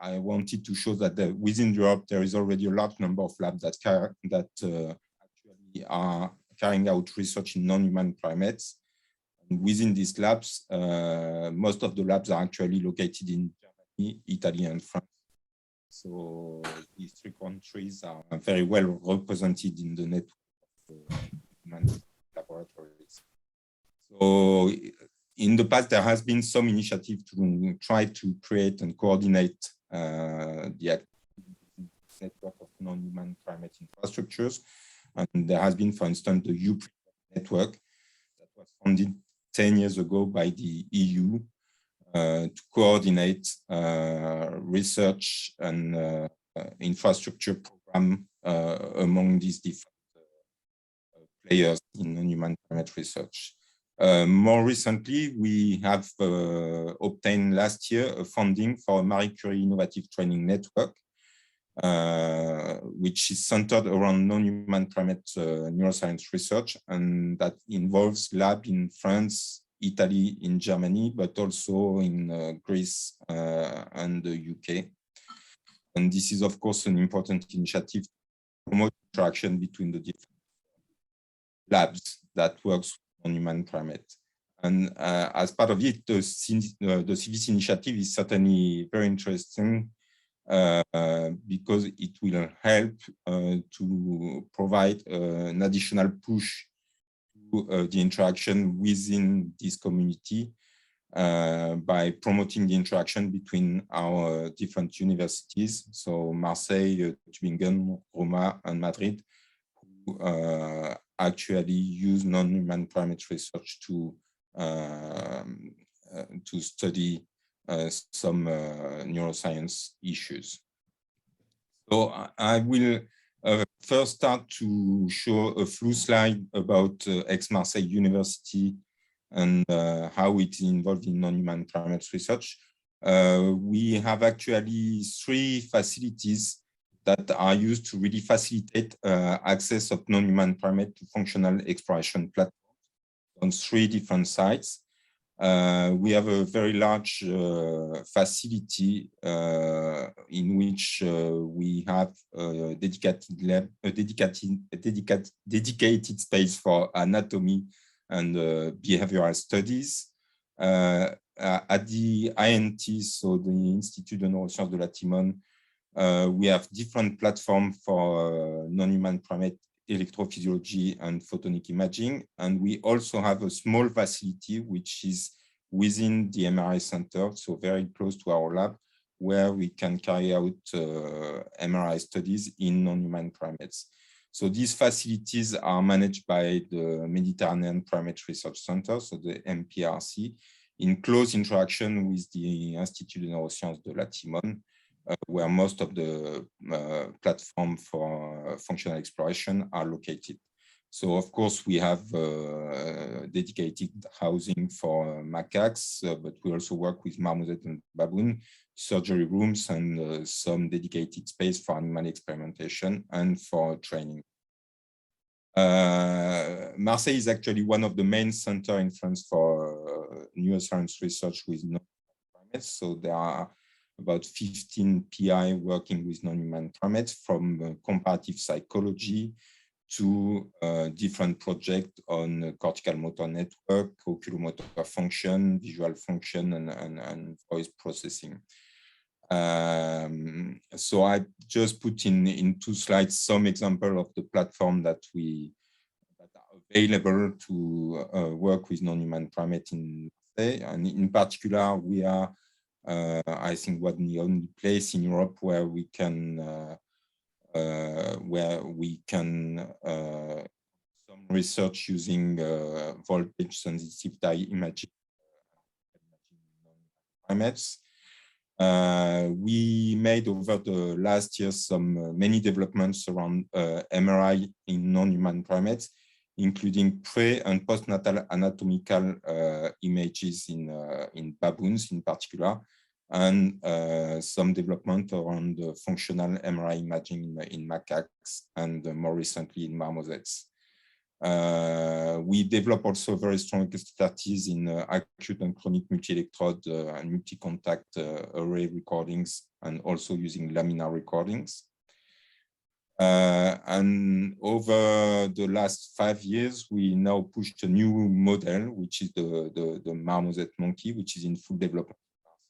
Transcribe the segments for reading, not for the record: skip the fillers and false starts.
I wanted to show that within Europe, there is already a large number of labs that actually are carrying out research in non-human primates. And within these labs, most of the labs are actually located in Germany, Italy, and France. So these three countries are very well represented in the network of human laboratories. So in the past, there has been some initiative to try to create and coordinate the network of non-human primate infrastructures. And there has been, for instance, the EU network that was founded 10 years ago by the EU to coordinate research and infrastructure program among these different players in non-human primate research. More recently, we have obtained last year a funding for a Mercury Innovative Training Network, which is centered around non-human primate neuroscience research, and that involves labs in France, Italy, in Germany, but also in Greece and the UK. And this is, of course, an important initiative to promote interaction between the different labs that works on human primate. And as part of it, the CIVIS initiative is certainly very interesting because it will help to provide an additional push to the interaction within this community by promoting the interaction between our different universities, so Marseille, Tübingen, Roma, and Madrid, who actually use non-human primate research to study some neuroscience issues. So I will first start to show a few slides about Aix-Marseille University and how it is involved in non-human primates research. We have actually 3 facilities that are used to really facilitate access of non-human primate to functional exploration platforms on 3 different sites. We have a very large facility in which we have a dedicated space for anatomy and behavioral studies. At the INT, so the Institut de Neurosciences de la Timone, we have different platforms for non-human primate electrophysiology and photonic imaging. And we also have a small facility which is within the MRI center, so very close to our lab, where we can carry out MRI studies in non-human primates. So these facilities are managed by the Mediterranean Primate Research Center, so the MPRC, in close interaction with the Institut de Neurosciences de la Timone, where most of the platform for functional exploration are located. So of course we have dedicated housing for macaques, but we also work with marmoset and baboon, surgery rooms, and some dedicated space for animal experimentation and for training. Marseille is actually one of the main centers in France for neuroscience research with non-human primates. So there are about 15 PI working with non-human primates, from comparative psychology to different projects on cortical motor network, oculomotor function, visual function, and voice processing. So I just put in 2 slides some example of the platform that are available to work with non-human primate in Marseille. And in particular, we are I think what the only place in Europe where we can some research using voltage sensitive dye imaging primates. We made over the last year many developments around MRI in non-human primates, including pre- and postnatal anatomical images in baboons in particular, and some development around the functional MRI imaging in macaques, and more recently in marmosets. We develop also very strong expertise in acute and chronic multi-electrode and multi-contact array recordings, and also using laminar recordings. And over the last 5 years, we now pushed a new model, which is the Marmoset Monkey, which is in full development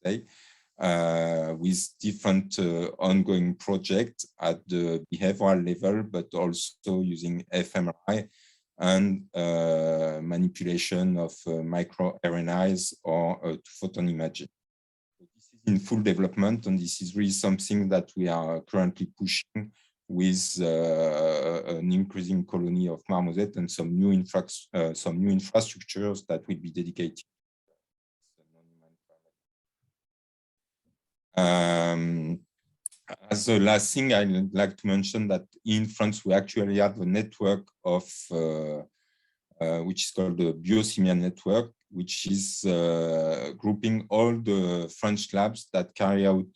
today, with different ongoing projects at the behavioral level, but also using fMRI and manipulation of microRNAs or photon imaging. So this is in full development, and this is really something that we are currently pushing with an increasing colony of marmoset and some new infrastructures that will be dedicated. As the last thing, I'd like to mention that in France, we actually have a network of, which is called the Biosimilar Network, which is grouping all the French labs that carry out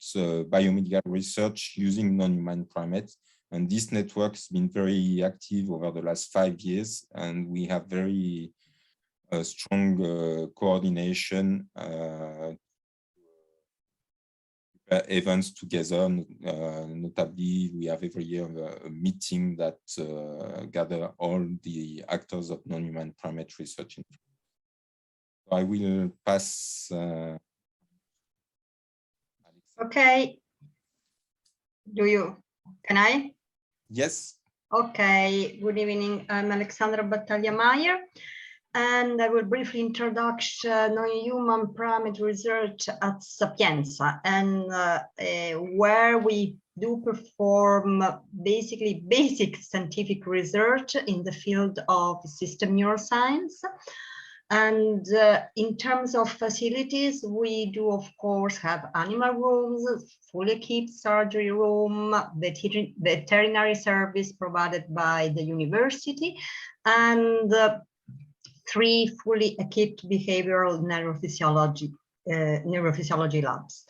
biomedical research using non-human primates. And this network has been very active over the last 5 years, and we have very strong coordination events together. Notably, we have every year a meeting that gather all the actors of non-human primate research. I will pass. Okay. Can I? Yes. Okay. Good evening. I'm Alexandra Battaglia Mayer, and I will briefly introduce non-human primate research at Sapienza, and where we do perform basically basic scientific research in the field of system neuroscience. And in terms of facilities, we do, of course, have animal rooms, fully equipped surgery room, veterinary service provided by the university, and 3 fully equipped behavioral neurophysiology labs.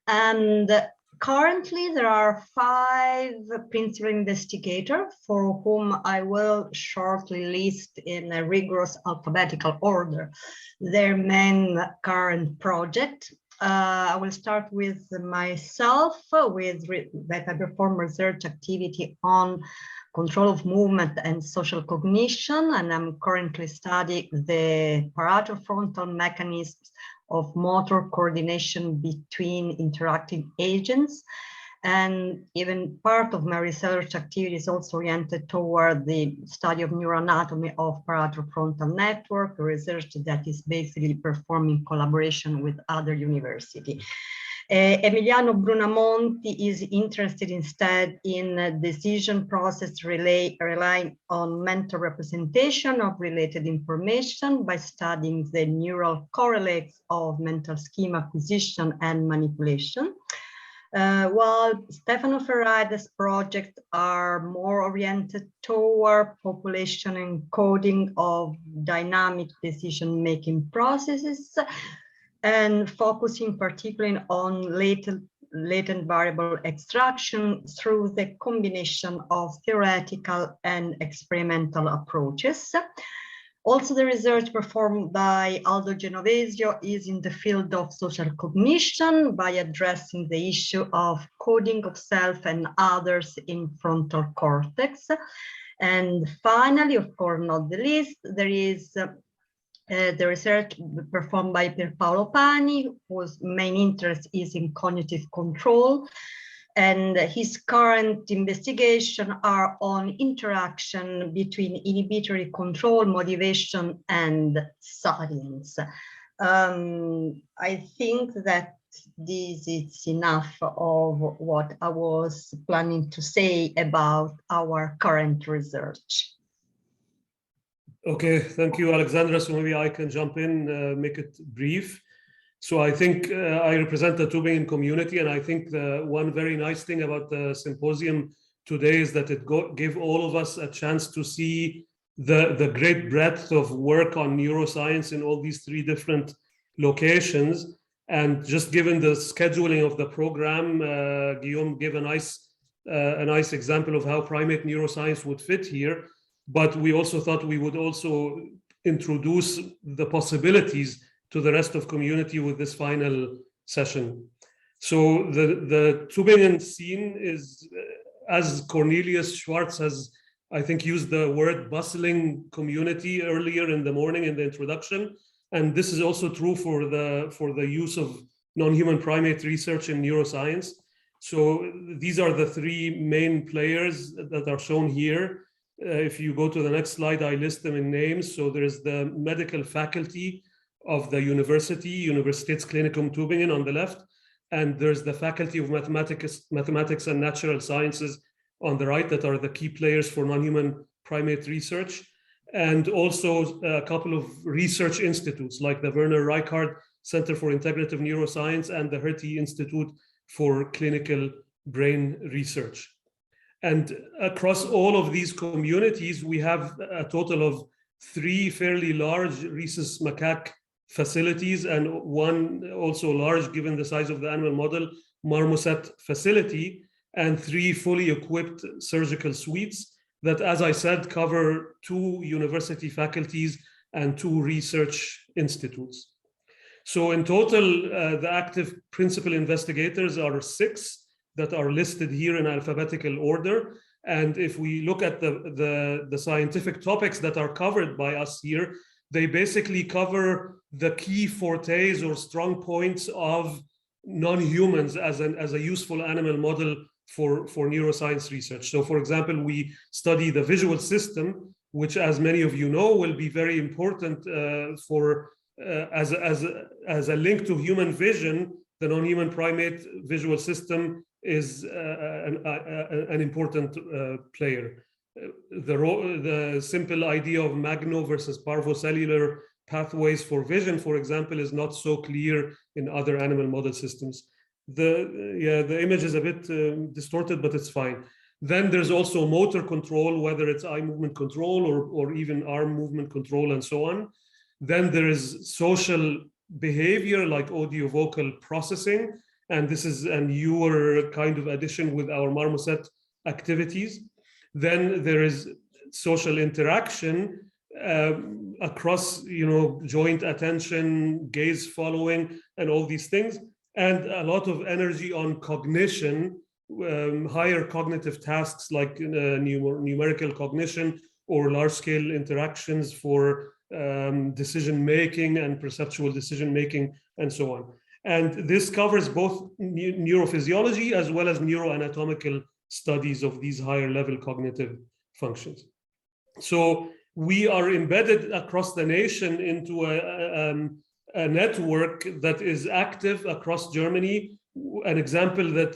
And currently, there are 5 principal investigators for whom I will shortly list in a rigorous alphabetical order their main current project. I will start with myself, that I perform research activity on control of movement and social cognition, and I'm currently studying the paratofrontal mechanisms of motor coordination between interacting agents. And even part of my research activity is also oriented toward the study of neuroanatomy of paratofrontal network, research that is basically performed in collaboration with other universities. Emiliano Brunamonti is interested instead in decision process relying on mental representation of related information by studying the neural correlates of mental schema acquisition and manipulation. While Stefano Ferraida's projects are more oriented toward population encoding of dynamic decision-making processes, and focusing particularly on latent variable extraction through the combination of theoretical and experimental approaches. Also, the research performed by Aldo Genovesio is in the field of social cognition by addressing the issue of coding of self and others in frontal cortex. And finally, of course, not the least, there is the research performed by Pierpaolo Pani, whose main interest is in cognitive control, and his current investigation are on interaction between inhibitory control, motivation, and science. I think that this is enough of what I was planning to say about our current research. Okay, thank you, Alexandra. So maybe I can jump in, make it brief. So I think I represent the Tübingen community, and I think the one very nice thing about the symposium today is that it gave all of us a chance to see the great breadth of work on neuroscience in all these 3 different locations. And just given the scheduling of the program, Guillaume gave a nice example of how primate neuroscience would fit here. but we also thought we would also introduce the possibilities to the rest of community with this final session. So the Tübingen scene is, as Cornelius Schwartz has, I think, used the word bustling community earlier in the morning in the introduction. And this is also true for the use of non-human primate research in neuroscience. So these are the three main players that are shown here. If you go to the next slide, I list them in names. So there's the medical faculty of the university, Universitätsklinikum Tübingen on the left, and there's the faculty of mathematics and natural sciences on the right that are the key players for non-human primate research. And also a couple of research institutes like the Werner Reichard Center for Integrative Neuroscience and the Hertie Institute for Clinical Brain Research. And across all of these communities, we have a total of 3 fairly large rhesus macaque facilities and one also large, given the size of the animal model, marmoset facility, and 3 fully equipped surgical suites that, as I said, cover 2 university faculties and 2 research institutes. So in total, the active principal investigators are 6 that are listed here in alphabetical order. And if we look at the scientific topics that are covered by us here, they basically cover the key fortes or strong points of non-humans as a useful animal model for neuroscience research. So for example, we study the visual system, which, as many of you know, will be very important as a link to human vision. The non-human primate visual system is an important player. The simple idea of magno versus parvocellular pathways for vision, for example, is not so clear in other animal model systems. The image is a bit distorted, but it's fine. Then there's also motor control, whether it's eye movement control or even arm movement control and so on. Then there is social behavior like audio-vocal processing, and this is a newer kind of addition with our marmoset activities. Then there is social interaction across, joint attention, gaze following, and all these things, and a lot of energy on cognition, higher cognitive tasks like numerical cognition or large-scale interactions for decision-making and perceptual decision-making and so on. And this covers both neurophysiology as well as neuroanatomical studies of these higher level cognitive functions. So we are embedded across the nation into a network that is active across Germany. An example that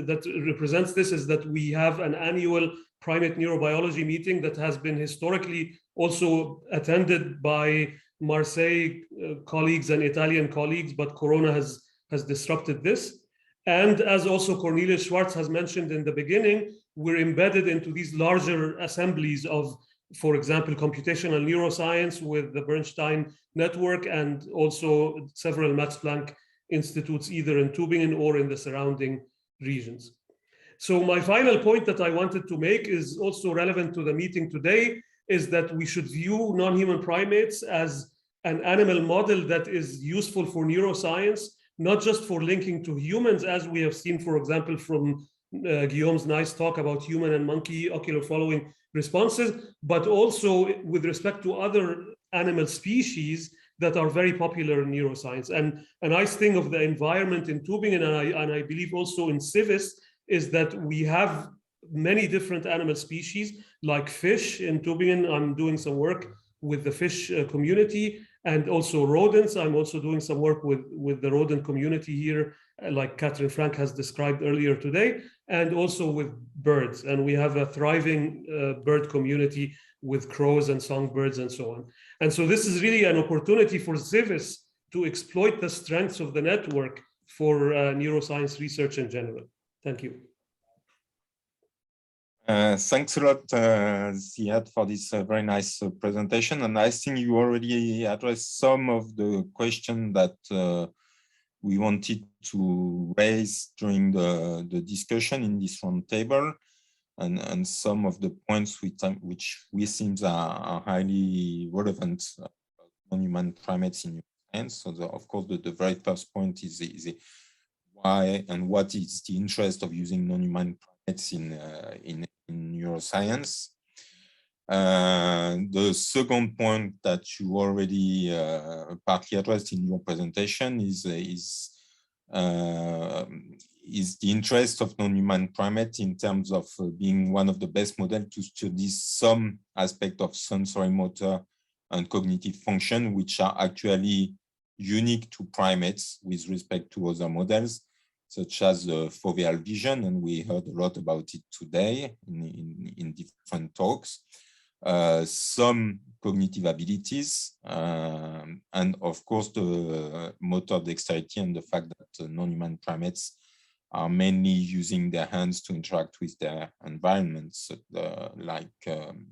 that represents this is that we have an annual primate neurobiology meeting that has been historically also attended by Marseille colleagues and Italian colleagues, but Corona has disrupted this. And as also Cornelius Schwartz has mentioned in the beginning, we're embedded into these larger assemblies of, for example, computational neuroscience with the Bernstein network and also several Max Planck institutes, either in Tübingen or in the surrounding regions. So my final point that I wanted to make is also relevant to the meeting today, is that we should view non-human primates as an animal model that is useful for neuroscience, not just for linking to humans, as we have seen, for example, from Guillaume's nice talk about human and monkey ocular following responses, but also with respect to other animal species that are very popular in neuroscience. And a nice thing of the environment in Tübingen, and I believe also in CIVIS, is that we have many different animal species, like fish in Tübingen. I'm doing some work with the fish community, and also rodents. I'm also doing some work with the rodent community here, like Catherine Frank has described earlier today, and also with birds. And we have a thriving bird community with crows and songbirds and so on. And so this is really an opportunity for CIVIS to exploit the strengths of the network for neuroscience research in general. Thank you. Thanks a lot, Ziad, for this very nice presentation. And I think you already addressed some of the questions that we wanted to raise during the discussion in this round table. and some of the points which we think are highly relevant non-human primates in neuroscience. So of course, the very first point is why and what is the interest of using non-human primates in neuroscience. The second point that you already partly addressed in your presentation is the interest of non-human primates in terms of being one of the best models to study some aspect of sensory motor and cognitive function, which are actually unique to primates with respect to other models, such as foveal vision, and we heard a lot about it today in different talks. Some cognitive abilities, and of course the motor dexterity and the fact that non-human primates are mainly using their hands to interact with their environments, like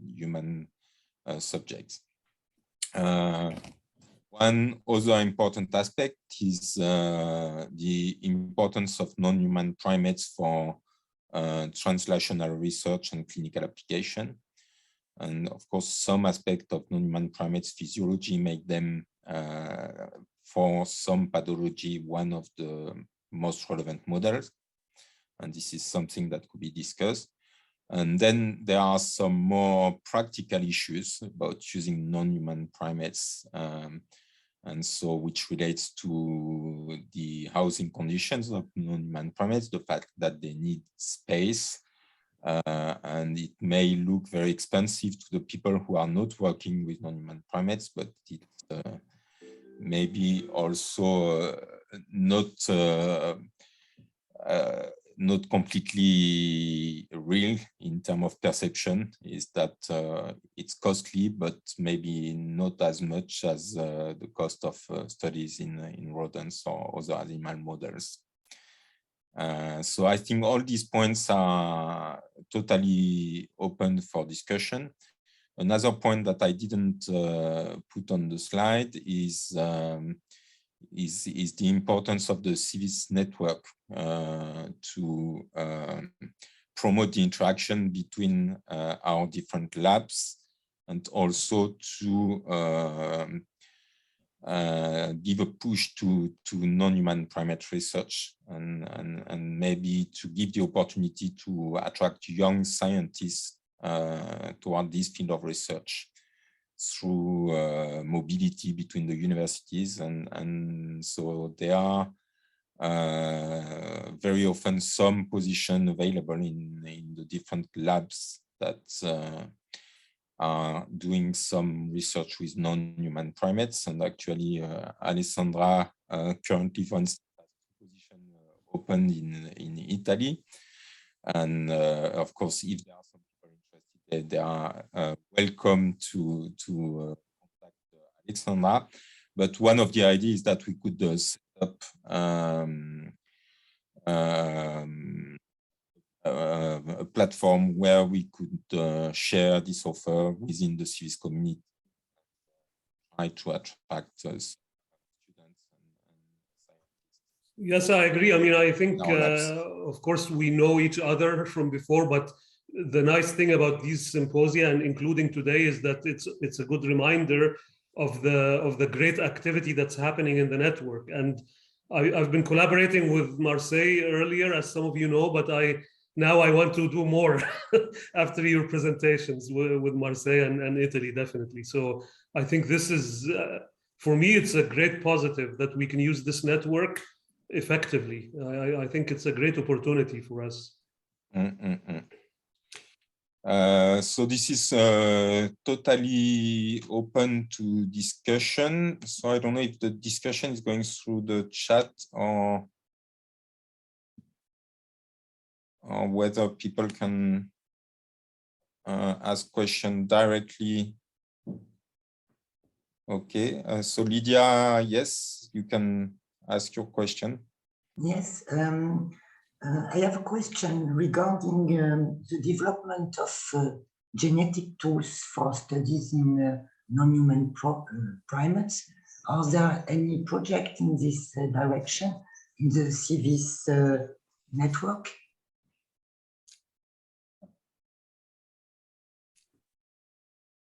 human subjects. One other important aspect is the importance of non-human primates for translational research and clinical application. And of course, some aspect of non-human primates physiology make them, for some pathology, one of the most relevant models. And this is something that could be discussed. And then there are some more practical issues about using non-human primates, and so which relates to the housing conditions of non-human primates, the fact that they need space, and it may look very expensive to the people who are not working with non-human primates, but it may be also not completely real in terms of perception, is that it's costly, but maybe not as much as the cost of studies in rodents or other animal models. So I think all these points are totally open for discussion. Another point that I didn't put on the slide is the importance of the CIVIS network to promote the interaction between our different labs, and also to give a push to non-human primate research, and maybe to give the opportunity to attract young scientists toward this field of research through mobility between the universities. And so there are very often some position available in the different labs that are doing some research with non-human primates. And actually, Alexandra currently wants a position open in Italy. And of course, if there are some people interested, they are welcome to contact Alexandra. But one of the ideas is that we could set up a platform where we could share this offer within the CIVIS community, try to attract students and scientists. Yes, I agree. I mean, I think, of course, we know each other from before, but the nice thing about these symposia, and including today, is that it's a good reminder of the great activity that's happening in the network. And I've been collaborating with Marseille earlier, as some of you know, but now I want to do more after your presentations with Marseille and Italy, definitely. So I think this is, for me, it's a great positive that we can use this network effectively. I think it's a great opportunity for us. So this is totally open to discussion. So I don't know if the discussion is going through the chat or whether people can ask questions directly. Okay, so Lydia, yes, you can ask your question. Yes, I have a question regarding the development of genetic tools for studies in non-human primates. Are there any projects in this direction in the CIVIS network?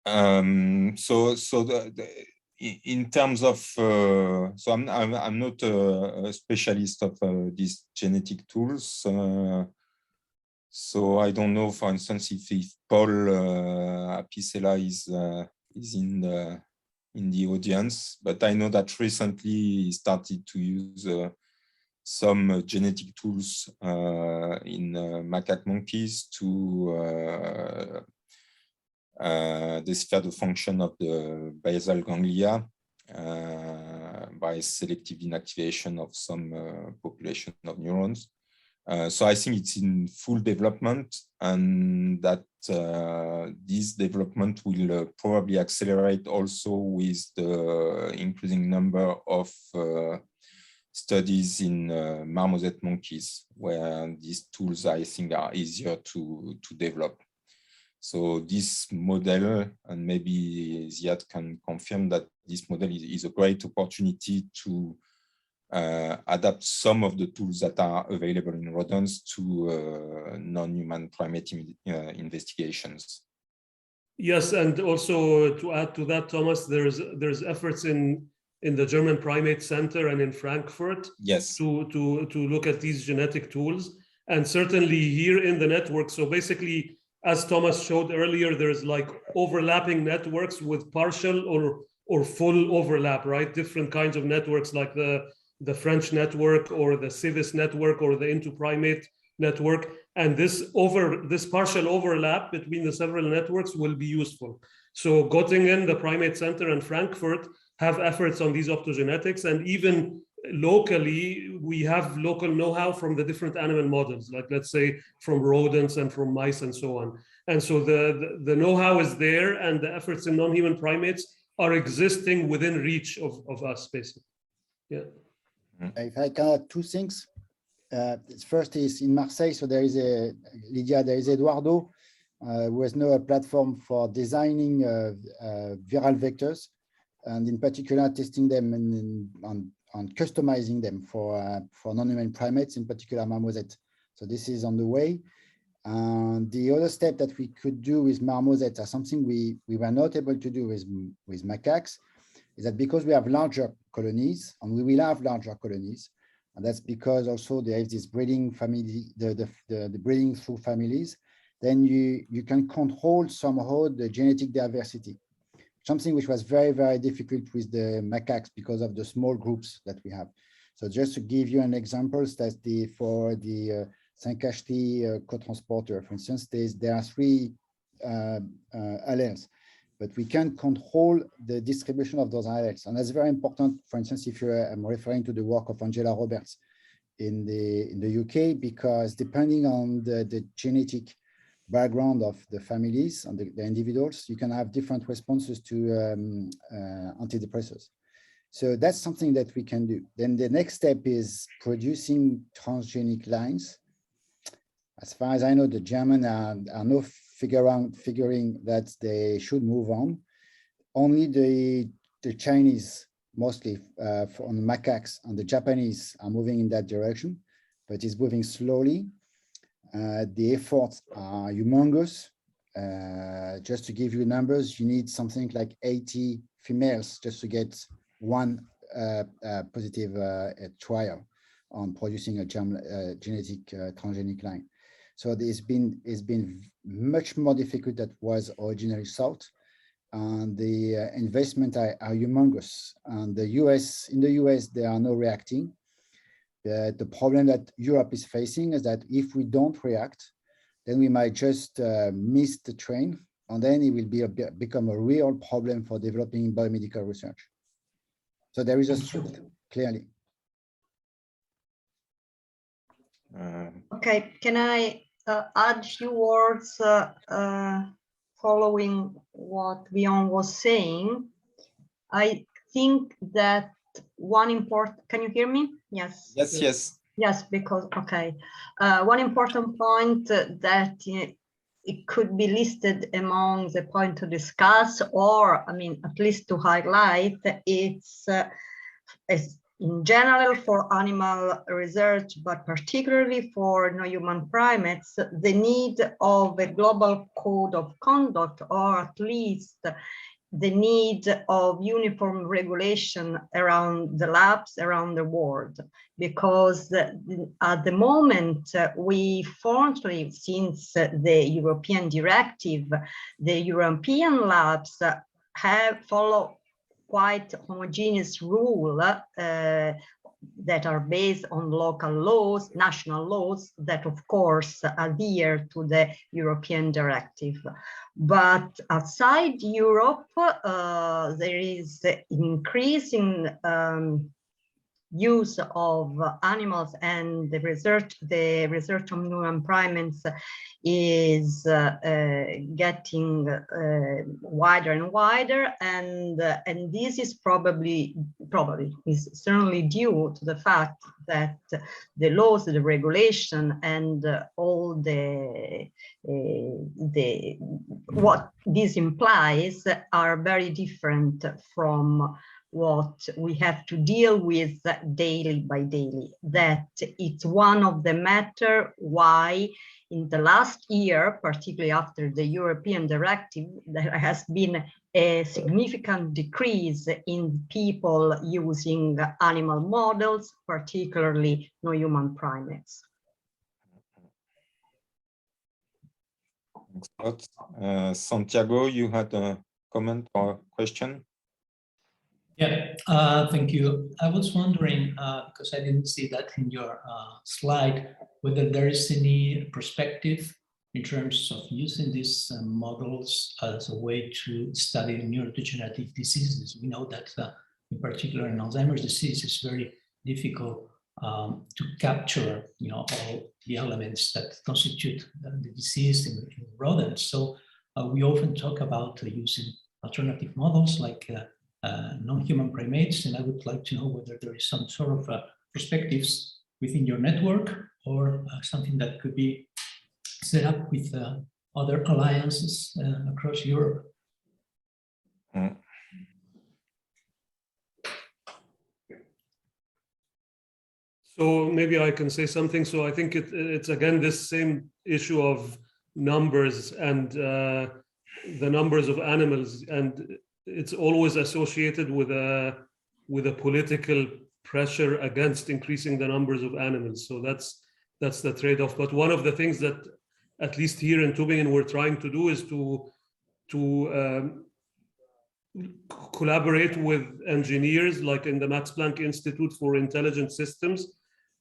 In terms of, so I'm not a specialist of these genetic tools. So I don't know, for instance, if Paul Apicella is in the audience, but I know that recently he started to use some genetic tools in macaque monkeys to decipher the function of the basal ganglia by selective inactivation of some population of neurons. So I think it's in full development, and that this development will probably accelerate also with the increasing number of studies in marmoset monkeys, where these tools, I think, are easier to develop. So this model, and maybe Ziad can confirm that this model is a great opportunity to adapt some of the tools that are available in rodents to non-human primate investigations. Yes, and also to add to that, Thomas, there's efforts in the German Primate Center and in Frankfurt, yes, to look at these genetic tools, and certainly here in the network. So basically, as Thomas showed earlier, there's like overlapping networks with partial or full overlap, right? Different kinds of networks, like the French network or the CIVIS network or the Into Primate network. And this partial overlap between the several networks will be useful. So Göttingen, the Primate Center, and Frankfurt have efforts on these optogenetics, and even locally, we have local know-how from the different animal models, like let's say from rodents and from mice and so on. And so the know-how is there, and the efforts in non-human primates are existing within reach of us, basically. Yeah. If I can add two things. First is in Marseille, so there is Eduardo, who has now a platform for designing viral vectors, and in particular testing them on customizing them for non-human primates, in particular marmoset. So this is on the way. And the other step that we could do with marmoset, are something we were not able to do with macaques, is that because we have larger colonies, and we will have larger colonies, and that's because also there is this breeding family, the breeding through families, then you can control somehow the genetic diversity. Something which was very, very difficult with the macaques because of the small groups that we have. So just to give you an example, that's for the 5HT co-transporter, for instance, there are 3 alleles, but we can control the distribution of those alleles. And that's very important, for instance, if I'm referring to the work of Angela Roberts in the UK, because depending on the genetic background of the families and the individuals, you can have different responses to antidepressants. So that's something that we can do. Then the next step is producing transgenic lines. As far as I know, the German are now figuring that they should move on. Only the Chinese, mostly on the macaques, and the Japanese are moving in that direction, but it's moving slowly. The efforts are humongous. Just to give you numbers, you need something like 80 females just to get one positive trial on producing a genetic transgenic line. So it's been much more difficult than was originally thought, and the investment are humongous. And in the US, they are now reacting. The problem that Europe is facing is that if we don't react, then we might just miss the train, and then it will become a real problem for developing biomedical research. So there is a shift, clearly. Okay, can I add a few words following what Guillaume was saying? I think that one important, can you hear me? Yes. Yes, yes. Yes, because, okay. One important point that it could be listed among the point to discuss, or, I mean, at least to highlight, it's in general for animal research, but particularly for non-human primates, the need of a global code of conduct, or at least the need of uniform regulation around the labs around the world. Because at the moment, we fortunately, since the European directive, the European labs follow quite homogeneous rule that are based on local laws, national laws, that of course adhere to the European directive. But outside Europe, there is increasing use of animals, and the research on human primates is getting wider and wider, and this is probably is certainly due to the fact that the laws, the regulation, and all the what this implies are very different from what we have to deal with daily by daily. That it's one of the matter why in the last year, particularly after the European directive, there has been a significant decrease in people using animal models, particularly non-human primates. Thanks a lot. Santiago, you had a comment or question? Yeah, thank you. I was wondering, because I didn't see that in your slide, whether there is any perspective in terms of using these models as a way to study neurodegenerative diseases. We know that in particular in Alzheimer's disease, it's very difficult to capture, all the elements that constitute the disease in rodents. So we often talk about using alternative models like non-human primates, and I would like to know whether there is some sort of perspectives within your network or something that could be set up with other alliances across Europe. So maybe I can say something. So I think it's again this same issue of numbers and the numbers of animals, and it's always associated with a political pressure against increasing the numbers of animals. So that's the trade-off. But one of the things that, at least here in Tübingen, we're trying to do is to collaborate with engineers, like in the Max Planck Institute for Intelligent Systems,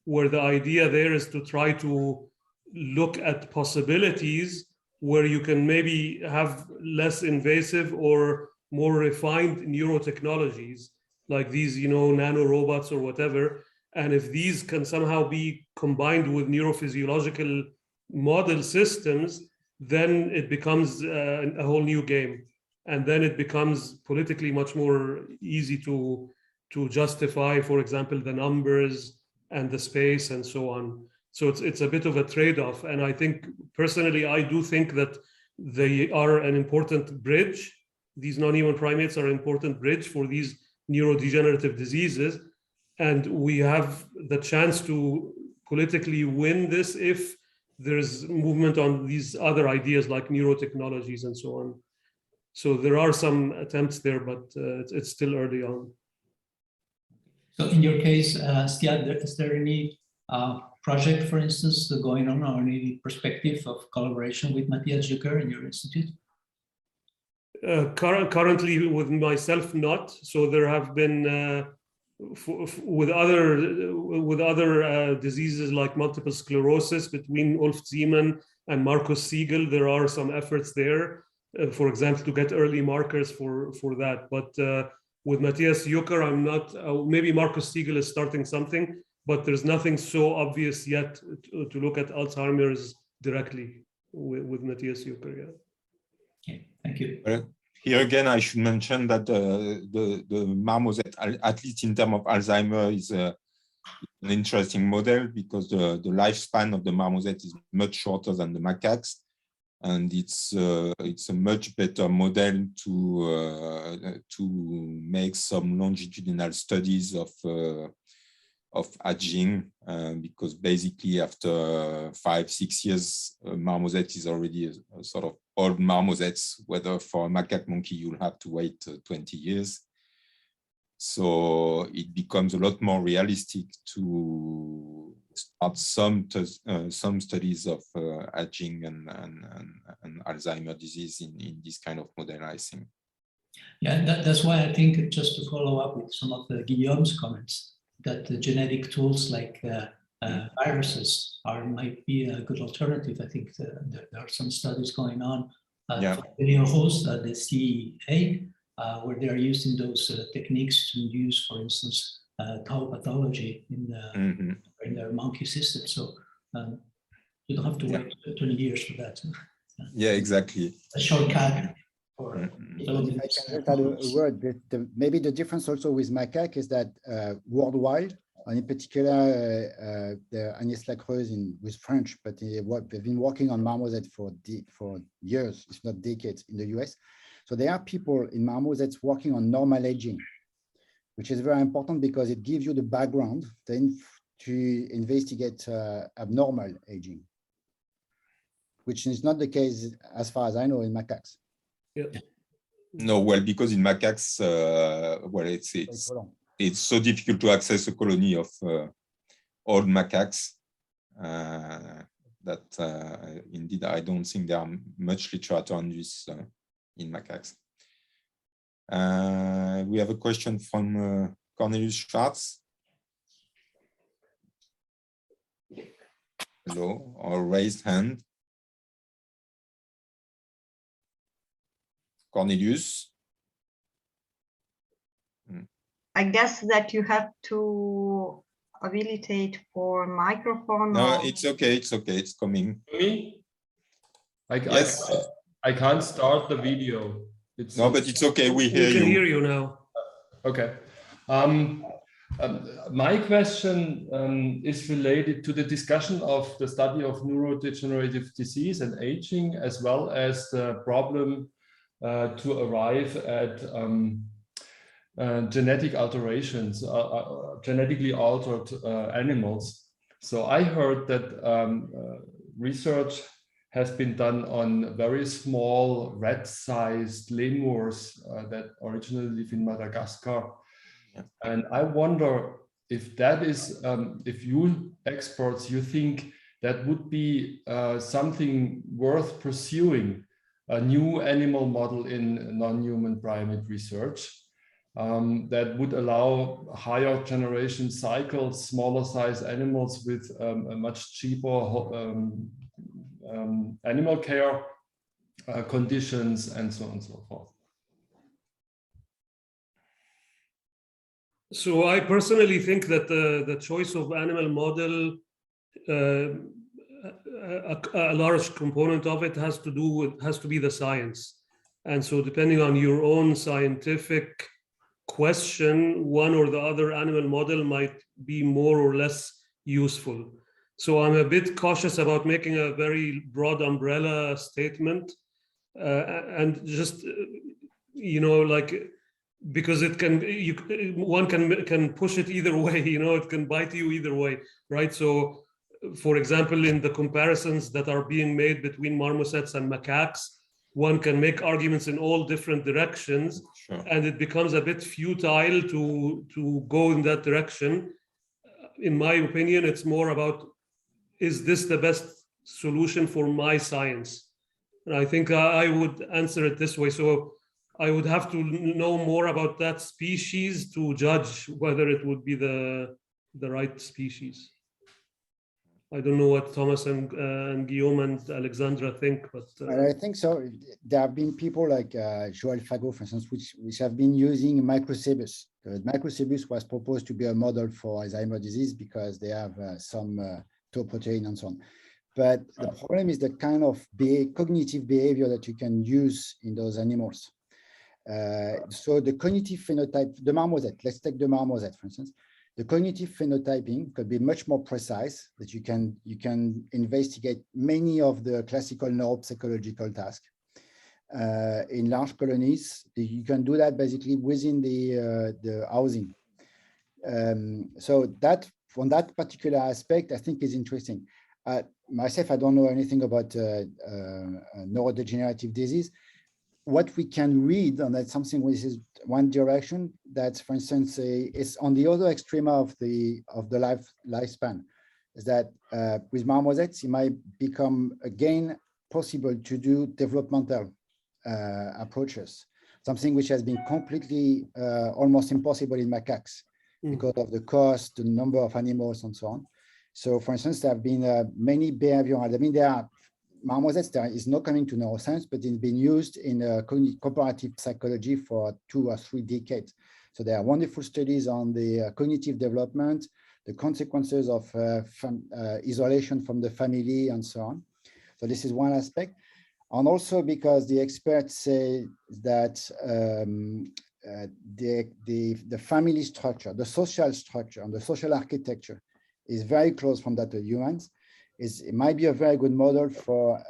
where the idea there is to try to look at possibilities where you can maybe have less invasive or more refined neurotechnologies, like these, nanorobots or whatever. And if these can somehow be combined with neurophysiological model systems, then it becomes a whole new game. And then it becomes politically much more easy to justify, for example, the numbers and the space and so on. So it's a bit of a trade-off. And I think, personally, I do think that they are an important bridge. These non-human primates are an important bridge for these neurodegenerative diseases. And we have the chance to politically win this if there's movement on these other ideas like neurotechnologies and so on. So there are some attempts there, but it's still early on. So in your case, Ziad, is there any project, for instance, going on, or any perspective of collaboration with Matthias Jucker in your institute? Currently with myself, not. So there have been with other diseases like multiple sclerosis between Ulf Ziemann and Markus Siegel. There are some efforts there, for example, to get early markers for that. But with Matthias Jucker, I'm not. Maybe Markus Siegel is starting something, but there's nothing so obvious yet to look at Alzheimer's directly with Matthias Jucker. Yeah. Okay, thank you. Here again, I should mention that the Marmoset, at least in terms of Alzheimer, is an interesting model because the lifespan of the Marmoset is much shorter than the macaques, and it's a much better model to make some longitudinal studies of aging, because basically after 5-6 years, marmoset is already a sort of old marmosets, whether for a macaque monkey, you'll have to wait 20 years. So it becomes a lot more realistic to start some studies of aging and Alzheimer's disease in this kind of model, I think. Yeah, that's why I think, just to follow up with some of Guillaume's comments, that the genetic tools like viruses might be a good alternative. I think there are some studies going on for the neurohost, the CA, where they are using those techniques to use, for instance, tau pathology in their monkey system. So you don't have to wait 20 years for that. Yeah, exactly. A shortcut. If I can just add a word, maybe the difference also with macaque is that worldwide, and in particular, Agnès Lacreuse with French, but they've been working on marmoset for years, if not decades, in the US. So there are people in marmosets working on normal aging, which is very important because it gives you the background then to investigate abnormal aging, which is not the case, as far as I know, in macaques. Yeah. No, well, because in macaques, well, it's so difficult to access a colony of old macaques that indeed I don't think there are much literature on this in macaques. We have a question from Cornelius Schwartz. Hello, or raised hand. Cornelius. I guess that you have to habilitate for microphone. No, it's okay. It's okay. It's coming. Me? Yes. I can't start the video. No, but it's okay. We hear you. We can hear you now. Okay. My question is related to the discussion of the study of neurodegenerative disease and aging, as well as the problem to arrive at genetic alterations, genetically altered animals. So I heard that research has been done on very small rat-sized lemurs that originally live in Madagascar. Yeah. And I wonder if that is, if you experts, you think that would be something worth pursuing, a new animal model in non-human primate research that would allow higher generation cycles, smaller size animals with a much cheaper animal care conditions, and so on and so forth. So I personally think that the choice of animal model, a large component of it has to be the science. And so depending on your own scientific question, one or the other animal model might be more or less useful. So I'm a bit cautious about making a very broad umbrella statement, and just, you know, like, because it can, one can push it either way, you know, it can bite you either way, right? So, for example, in the comparisons that are being made between marmosets and macaques, one can make arguments in all different directions, sure. And it becomes a bit futile to go in that direction. In my opinion, it's more about, is this the best solution for my science? And I think I would answer it this way. So I would have to know more about that species to judge whether it would be the right species. I don't know what Thomas and Guillaume and Alexandra think, but I think so. There have been people like Joël Fagot, for instance, which have been using microcebus. Microcebus was proposed to be a model for Alzheimer's disease because they have some tau protein and so on. But the problem is the kind of cognitive behavior that you can use in those animals. So the cognitive phenotype, the marmoset, let's take the marmoset, for instance. The cognitive phenotyping could be much more precise, that you can investigate many of the classical neuropsychological tasks. In large colonies, you can do that basically within the housing. So that from that particular aspect, I think is interesting. Myself, I don't know anything about neurodegenerative disease. What we can read, and that's something which is one direction, that, for instance, is on the other extreme of the lifespan, is that with marmosets, it might become again possible to do developmental approaches, something which has been completely almost impossible in macaques because of the cost, the number of animals, and so on. So, for instance, there have been many behavioral, I mean, there are marmosets, there is not coming to neuroscience, but it's been used in comparative psychology for 2 or 3 decades. So there are wonderful studies on the cognitive development, the consequences of isolation from the family, and so on. So this is one aspect. And also because the experts say that the family structure, the social structure, and the social architecture is very close from that of humans. It might be a very good model for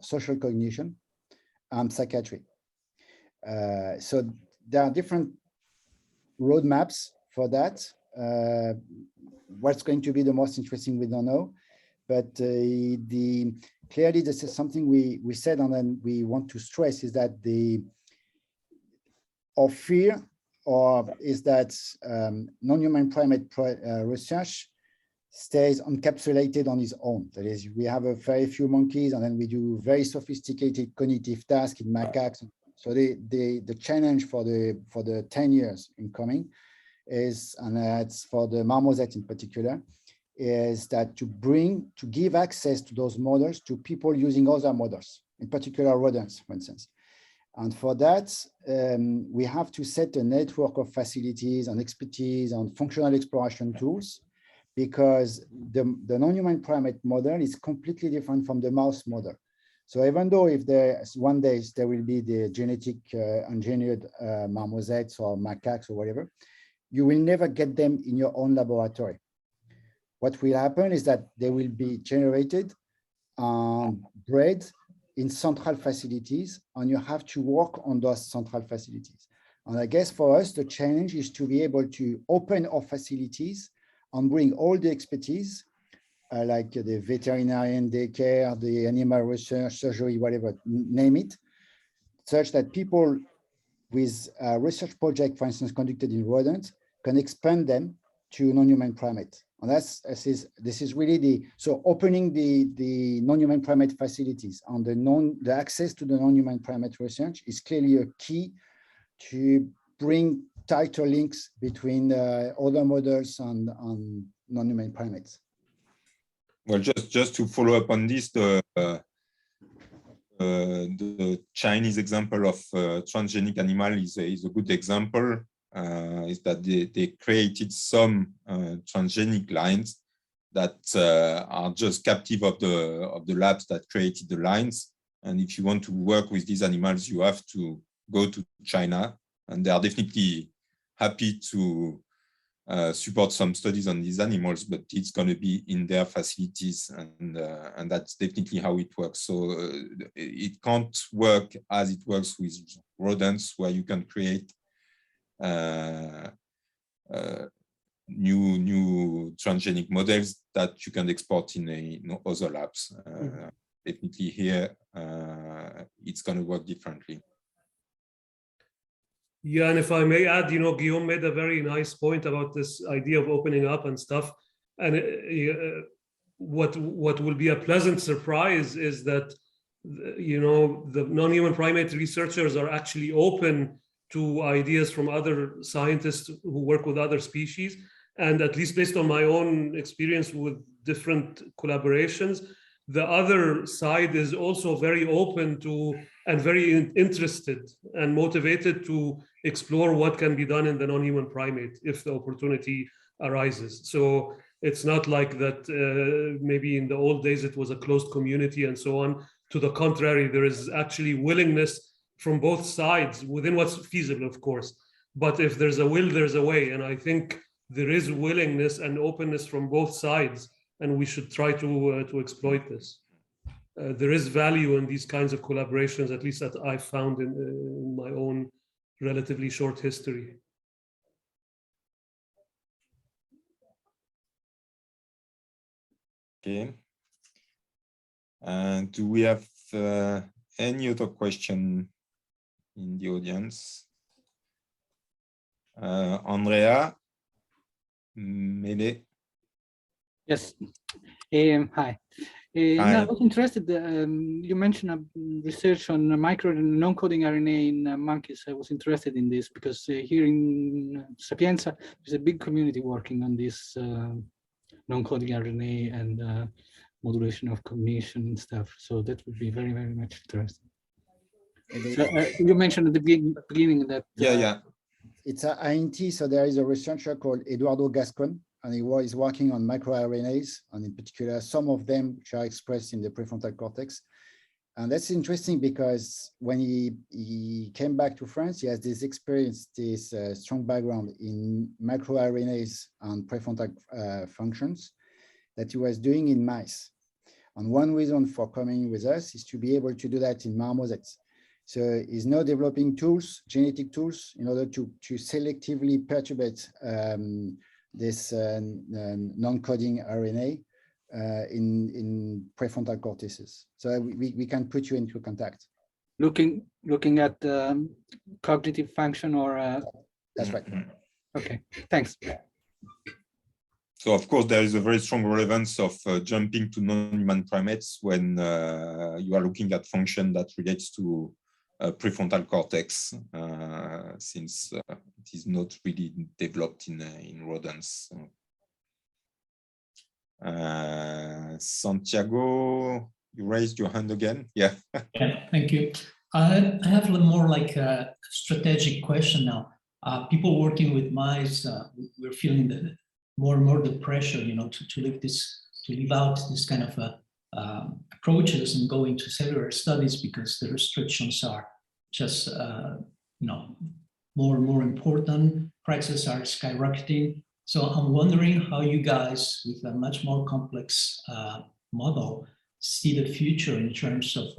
social cognition and psychiatry. So there are different roadmaps for that. What's going to be the most interesting, we don't know. But clearly, this is something we said, and then we want to stress is that our fear is that non-human primate research stays encapsulated on its own. That is, we have a very few monkeys, and then we do very sophisticated cognitive tasks in macaques. So the challenge for the 10 years incoming is, and that's for the marmoset in particular, is that to give access to those models to people using other models, in particular rodents, for instance. And for that, we have to set a network of facilities and expertise and functional exploration tools, because the non-human primate model is completely different from the mouse model. So even though if one day there will be the genetic engineered marmosets or macaques or whatever, you will never get them in your own laboratory. What will happen is that they will be generated and bred in central facilities, and you have to work on those central facilities. And I guess for us, the challenge is to be able to open our facilities and bring all the expertise, like the veterinarian, daycare, the animal research, surgery, whatever, name it, such that people with a research project, for instance, conducted in rodents, can expand them to non-human primate. And this is really so opening the non-human primate facilities and the access to the non-human primate research is clearly a key to bring tighter links between other models and non-human primates. Well, just to follow up on this, the Chinese example of transgenic animal is a good example. Is that they created some transgenic lines that are just captive of the labs that created the lines. And if you want to work with these animals, you have to go to China, and they are definitely happy to support some studies on these animals, but it's going to be in their facilities, and that's definitely how it works. So it can't work as it works with rodents, where you can create new transgenic models that you can export in other labs. Definitely here, it's going to work differently. Yeah, and if I may add, Guillaume made a very nice point about this idea of opening up and stuff. And what will be a pleasant surprise is that, the non-human primate researchers are actually open to ideas from other scientists who work with other species. And at least based on my own experience with different collaborations, the other side is also very open to and very interested and motivated to explore what can be done in the non-human primate if the opportunity arises. So it's not like that maybe in the old days it was a closed community and so on. To the contrary, there is actually willingness from both sides within what's feasible, of course. But if there's a will, there's a way. And I think there is willingness and openness from both sides, and we should try to exploit this. There is value in these kinds of collaborations, at least that I've found in my own relatively short history. Okay. And do we have any other question in the audience? Andrea, Mele. Yes. Hi. Hi. No, I was interested. You mentioned research on micro and non-coding RNA in monkeys. I was interested in this because here in Sapienza, there's a big community working on this non-coding RNA and modulation of cognition and stuff. So that would be very, very much interesting. So, you mentioned at the beginning that it's a INT. So there is a researcher called Eduardo Gascon, and he is working on microRNAs, and in particular, some of them which are expressed in the prefrontal cortex. And that's interesting because when he came back to France, he has this experience, this strong background in microRNAs and prefrontal functions that he was doing in mice. And one reason for coming with us is to be able to do that in marmosets. So he's now developing tools, genetic tools, in order to selectively perturbate this non-coding RNA in prefrontal cortices. So we can put you into contact. Looking at cognitive function or that's right. Okay, thanks. So of course there is a very strong relevance of jumping to non-human primates when you are looking at function that relates to prefrontal cortex, since it is not really developed in rodents. Santiago, you raised your hand again. Yeah. Yeah, thank you. I have a little more like a strategic question now. People working with mice, we're feeling the more and more the pressure, you know, to leave out this kind of approaches and go into cellular studies because the restrictions are just, you know, more and more important. Prices are skyrocketing. So I'm wondering how you guys, with a much more complex model, see the future in terms of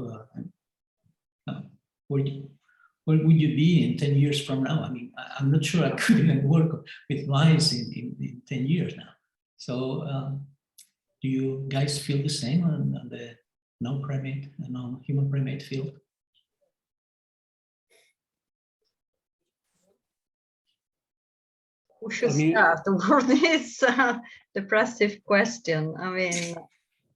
where would you be in 10 years from now? I mean, I'm not sure I could even work with mice in 10 years now. So do you guys feel the same on the non-primate and non-human primate field? Who should start for this depressive question? I mean,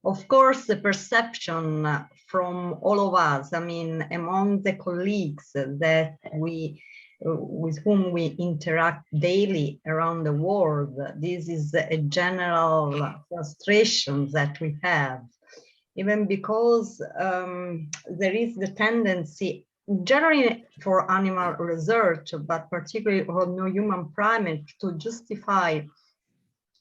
of course, the perception from all of us, I mean, among the colleagues that with whom we interact daily around the world, this is a general frustration that we have, even because there is the tendency, generally for animal research, but particularly for non-human primate, to justify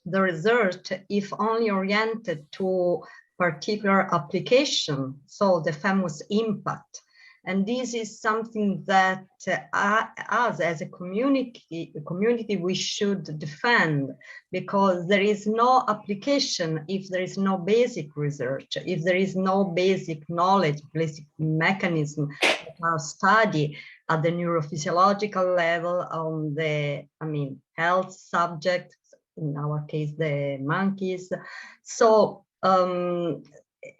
the research if only oriented to particular application, so the famous impact. And this is something that us as a community, we should defend, because there is no application if there is no basic research, if there is no basic knowledge, basic mechanism of study at the neurophysiological level on the, health subject, in our case, the monkeys. So, and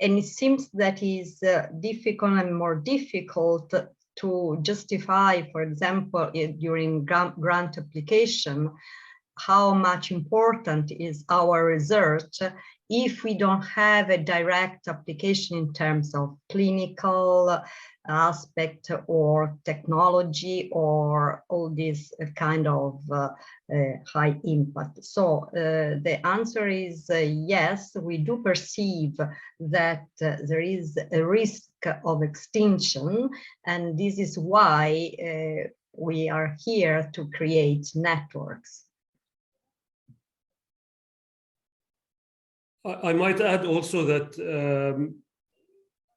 it seems that is difficult and more difficult to justify, for example, during grant application, how much important is our research if we don't have a direct application in terms of clinical aspect or technology or all this kind of high impact. So the answer is yes, we do perceive that there is a risk of extinction, and this is why we are here to create networks. I might add also that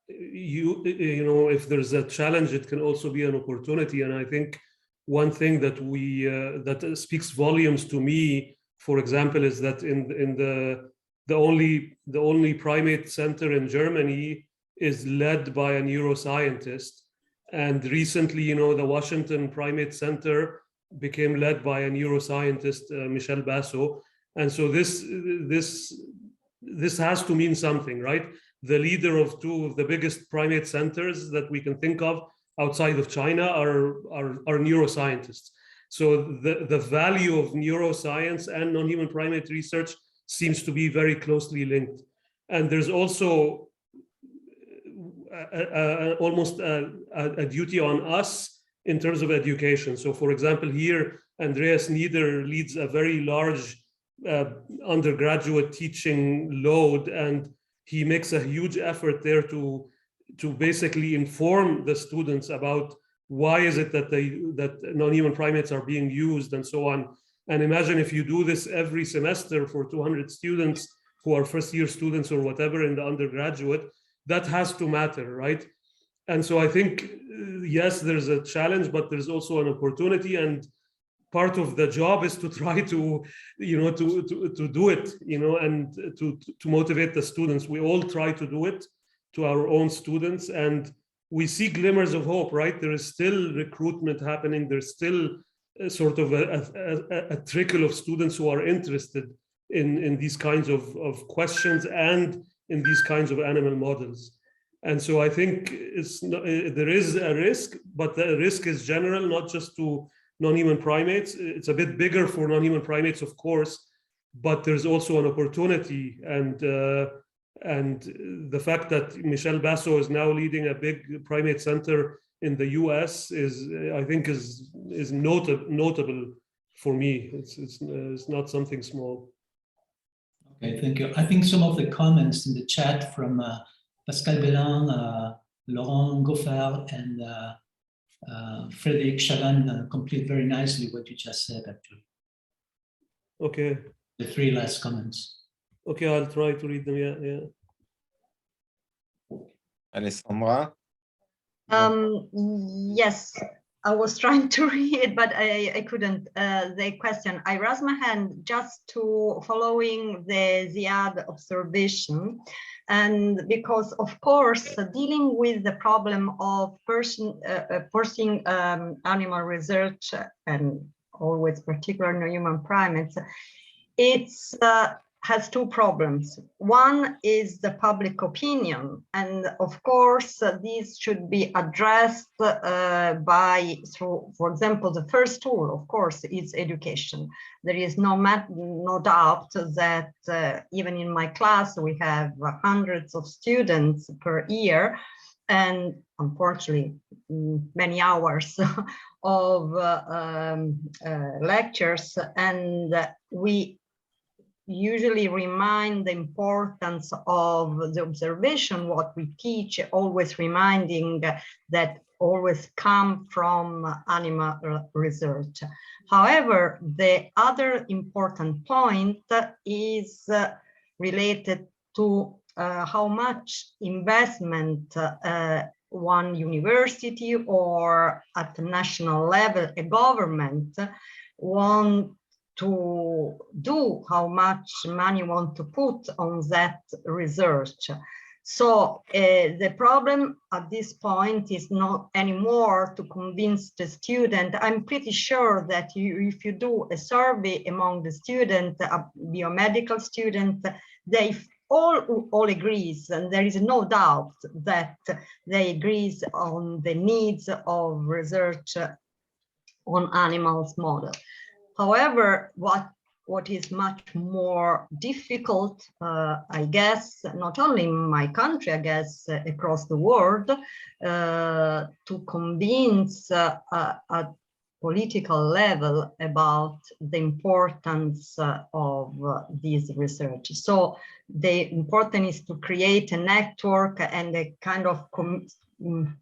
you know, if there's a challenge, it can also be an opportunity. And I think one thing that that speaks volumes to me, for example, is that in the only primate center in Germany is led by a neuroscientist. And recently, you know, the Washington Primate Center became led by a neuroscientist, Michel Basso. And so this this has to mean something, right? The leader of two of the biggest primate centers that we can think of outside of China are neuroscientists. So the value of neuroscience and non-human primate research seems to be very closely linked. And there's also almost a duty on us in terms of education. So for example, here, Andreas Nieder leads a very large undergraduate teaching load, and he makes a huge effort there to basically inform the students about why is it that non-human primates are being used and so on. And imagine if you do this every semester for 200 students who are first-year students or whatever in the undergraduate, that has to matter, right? And so I think, yes, there's a challenge, but there's also an opportunity, and part of the job is to try to, to do it, and to motivate the students. We all try to do it to our own students, and we see glimmers of hope, right? There is still recruitment happening. There's still sort of a trickle of students who are interested in these kinds of questions and in these kinds of animal models. And so I think there is a risk, but the risk is general, not just to non-human primates. It's a bit bigger for non-human primates, of course, but there's also an opportunity. And the fact that Michel Basso is now leading a big primate center in the US I think is notable for me. It's not something small. Okay, thank you. I think some of the comments in the chat from Pascal Bellin, Laurent Goffard, and Frédéric Chavan complete very nicely what you just said, actually. Okay. The three last comments. Okay, I'll try to read them. Yeah. Alessandra? Yes, I was trying to read, but I couldn't. The question, I raised my hand just to following the Ziad observation. And because, of course, dealing with the problem of pursuing animal research, and always particularly non-human primates, it's has two problems. One is the public opinion, and of course these should be addressed through, for example, the first tool, of course, is education. There is no doubt that even in my class we have hundreds of students per year, and unfortunately many hours of lectures, and we usually remind the importance of the observation, what we teach, always reminding that always come from animal research. However, the other important point is related to how much investment one university or at the national level, a government want to do, how much money want to put on that research. So the problem at this point is not anymore to convince the student. I'm pretty sure that if you do a survey among the students, biomedical students, they all agrees, and there is no doubt that they agrees on the needs of research on animals model. However, what is much more difficult, I guess, not only in my country, I guess, across the world, to convince at political level about the importance of this research. So the important is to create a network and a kind of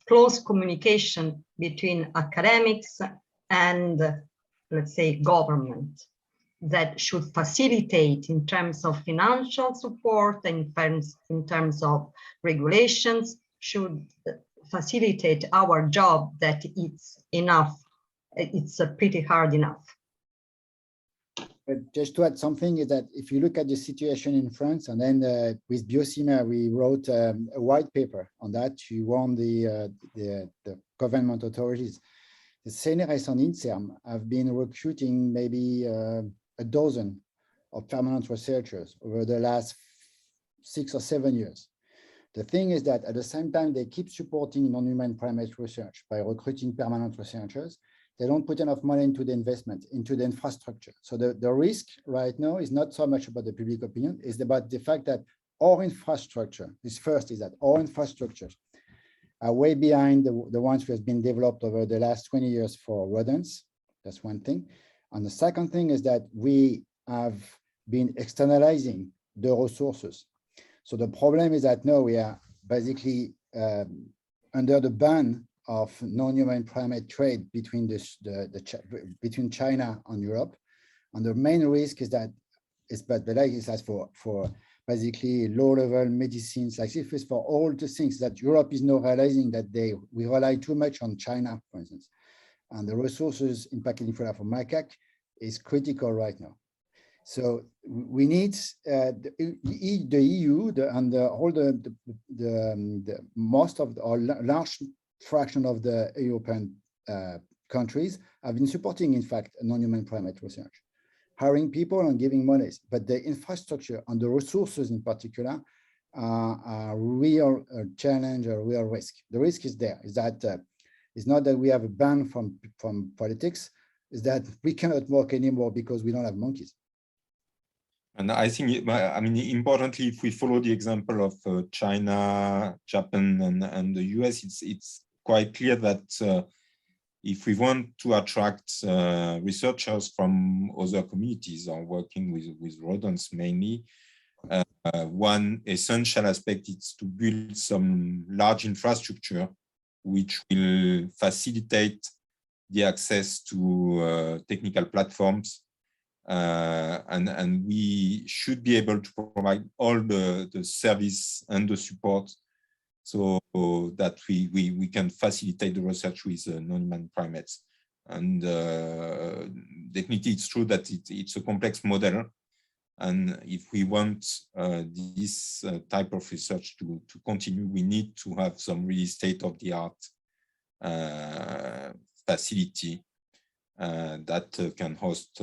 close communication between academics and, let's say, government, that should facilitate in terms of financial support, in terms of regulations, should facilitate our job, that it's enough. It's pretty hard enough. But just to add something is that if you look at the situation in France, and then with Biosimilar, we wrote a white paper on that. We warned the government authorities. The CNRS and INSERM have been recruiting maybe a dozen of permanent researchers over the last 6 or 7 years. The thing is that at the same time, they keep supporting non-human primate research by recruiting permanent researchers. They don't put enough money into the investment, into the infrastructure. So the risk right now is not so much about the public opinion, it's about the fact that our infrastructure, our infrastructures are way behind the ones which have been developed over the last 20 years for rodents. That's one thing. And the second thing is that we have been externalizing the resources. So the problem is that now we are basically under the ban of non-human primate trade between between China and Europe. And the main risk is that for basically low-level medicines like CIVIS, for all the things that Europe is now realizing that we rely too much on China, for instance. And the resources impacting for macaque is critical right now. So we need the EU and all the most of or large fraction of the European countries have been supporting, in fact, non-human primate research, hiring people and giving monies. But the infrastructure and the resources in particular are a real challenge, a real risk. The risk is there, is that it's not that we have a ban from politics, is that we cannot work anymore because we don't have monkeys. And I think, I mean, importantly, if we follow the example of China, Japan, and the US, it's quite clear that if we want to attract researchers from other communities or working with rodents mainly, one essential aspect is to build some large infrastructure which will facilitate the access to technical platforms. And we should be able to provide all the service and the support so that we can facilitate the research with non-human primates. And definitely it's true that it's a complex model. And if we want this type of research to continue, we need to have some really state-of-the-art facility that can host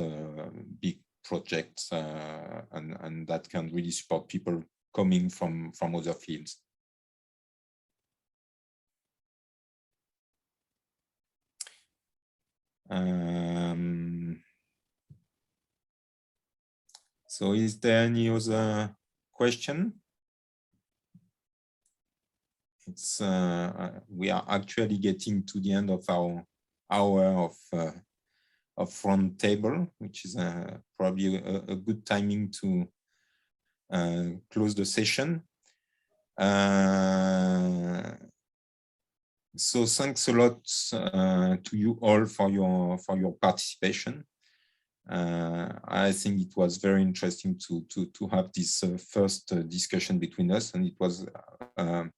big projects and that can really support people coming from other fields. So is there any other question? It's we are actually getting to the end of our hour of round table, which is probably a good timing to close the session. So thanks a lot to you all for your participation. I think it was very interesting to have this first discussion between us, and it was, I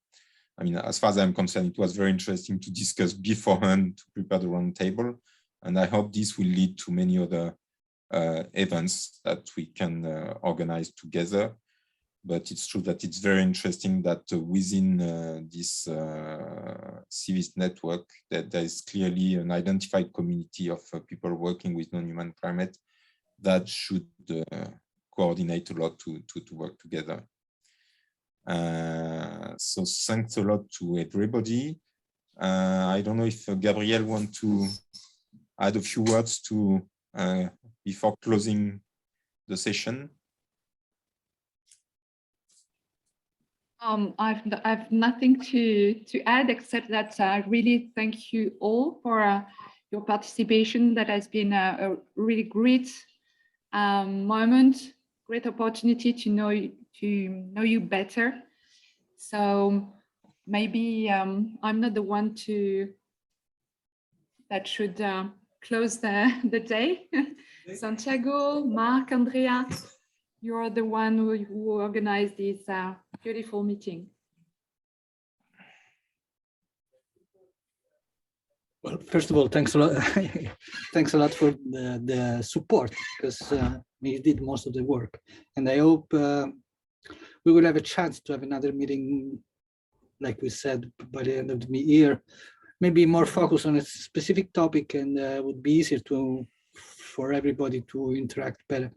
mean, as far as I'm concerned, it was very interesting to discuss beforehand to prepare the round table, and I hope this will lead to many other events that we can organize together. But it's true that it's very interesting that within this CIVIS network, that there is clearly an identified community of people working with non-human primates that should coordinate a lot to work together. So thanks a lot to everybody. I don't know if Gabrielle wants to add a few words to before closing the session. I've nothing to add except that I really thank you all for your participation. That has been a really great moment, great opportunity to know you better. So maybe I'm not the one that should close the day. Santiago, Marc, Andrea, you are the one who organized this beautiful meeting. Well, first of all, thanks a lot. Thanks a lot for the support, because you did most of the work. And I hope we will have a chance to have another meeting, like we said, by the end of the year, maybe more focus on a specific topic, and would be easier for everybody to interact better.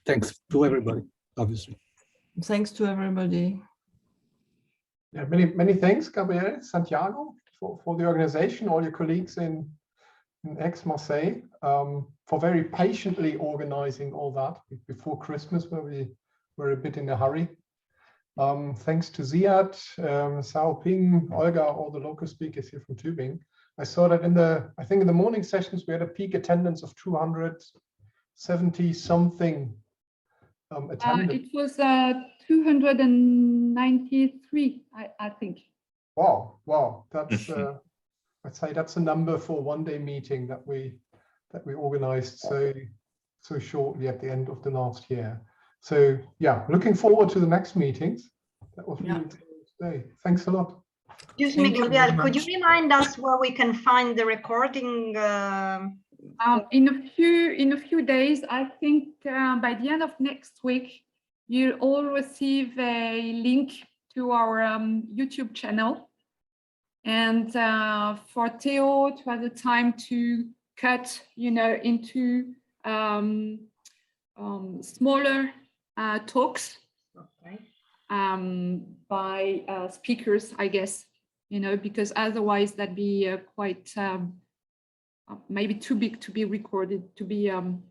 Thanks to everybody, obviously. Thanks to everybody. Yeah, many thanks, Gabrielle, Santiago, for the organization, all your colleagues in Aix-Marseille, for very patiently organizing all that before Christmas, where we were a bit in a hurry. Thanks to Ziad, Xiaoping, Olga, all the local speakers here from Tübingen. I saw that I think in the morning sessions, we had a peak attendance of 270 something attendance. It was 293, I think. Wow, that's I'd say that's a number for a one-day meeting that we organized so shortly at the end of the last year. So yeah, looking forward to the next meetings. That was really today. Thanks a lot. Excuse me, Gabrielle, could you remind us where we can find the recording? In a few days, I think by the end of next week, you'll all receive a link to our YouTube channel. And for Theo to have the time to cut, into smaller talks by speakers, I guess, because otherwise that'd be quite maybe too big to be recorded, to be on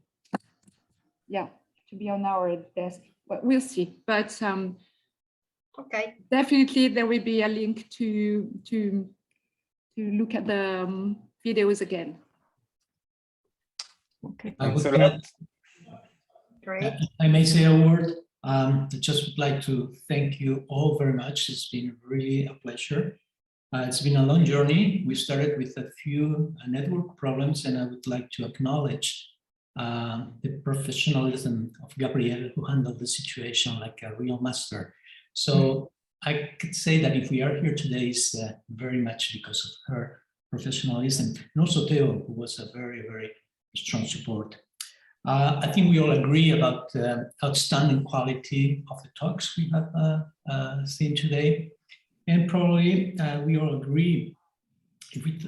our desk. But we'll see. But okay, definitely there will be a link to look at the videos again. Okay. Great. I may say a word. I just would like to thank you all very much. It's been really a pleasure. It's been a long journey. We started with a few network problems, and I would like to acknowledge the professionalism of Gabrielle, who handled the situation like a real master. So I could say that if we are here today, it's very much because of her professionalism, and also Theo, who was a very, very strong support. I think we all agree about the outstanding quality of the talks we have seen today. And probably we all agree if we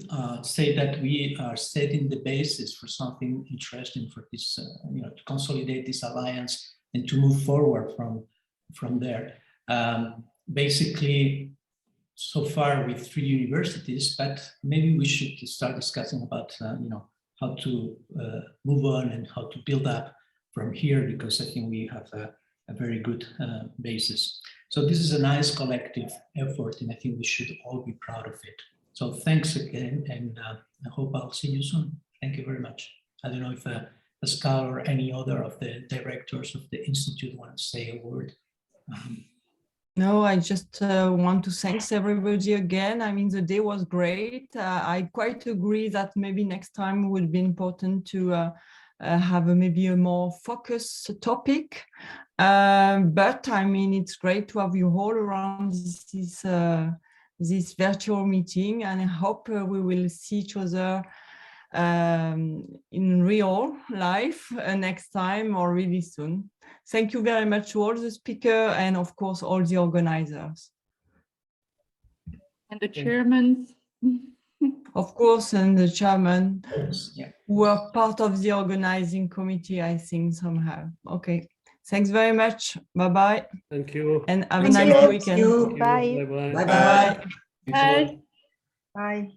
say that we are setting the basis for something interesting for this, to consolidate this alliance and to move forward from there. Basically, so far with 3 universities, but maybe we should start discussing about, how to move on and how to build up from here, because I think we have a very good basis. So this is a nice collective effort, and I think we should all be proud of it. So thanks again, and I hope I'll see you soon. Thank you very much. I don't know if Pascal or any other of the directors of the Institute want to say a word. No, I just want to thank everybody again. I mean, the day was great. I quite agree that maybe next time would be important to have maybe a more focused topic. But I mean, it's great to have you all around this virtual meeting, and I hope we will see each other in real life next time or really soon. Thank you very much to all the speakers and of course all the organizers. And the chairman. Of course, and the chairman, Yeah. who are part of the organizing committee, I think, somehow. Okay, thanks very much. Bye-bye. Thank you. And have a nice weekend. Bye. Bye-bye. Bye-bye. Bye. Bye.